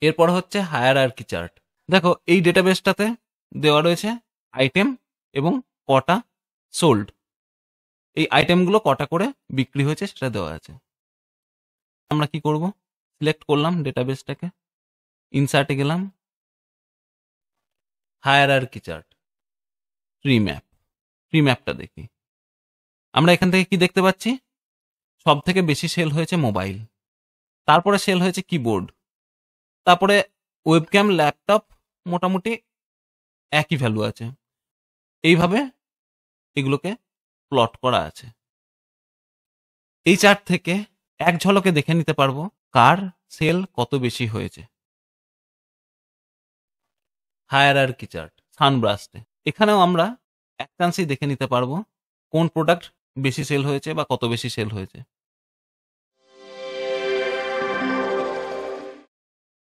এরপর হচ্ছে hierarchy chart. দেখো এই ডেটাবেসটাতে দেওয়া রয়েছে আইটেম এবং কটা সোল্ড, এই আইটেমগুলো কটা করে বিক্রি হয়েছে সেটা দেওয়া আছে। আমরা কি করব, সিলেক্ট করলাম ডেটাবেসটাকে, ইনসার্টে গেলাম, hierarchy chart, tree map, tree ম্যাপটা দেখি। আমরা এখান থেকে কি দেখতে পাচ্ছি, সব থেকে বেশি সেল হয়েছে মোবাইল, তারপরে সেল হয়েছে কিবোর্ড, তারপরে ওয়েবক্যাম, ল্যাপটপ মোটামুটি একই ভ্যালু আছে। এইভাবে এগুলোকে প্লট করা আছে। এই চার্ট থেকে এক ঝলকে দেখে নিতে পারবো কার সেল কত বেশি হয়েছে। হায়ারার্কি চার্ট, সানব্রাস্টে এখানেও আমরা এক চান্সেই দেখে নিতে পারবো কোন প্রোডাক্ট বেশি সেল হয়েছে বা কত বেশি সেল হয়েছে।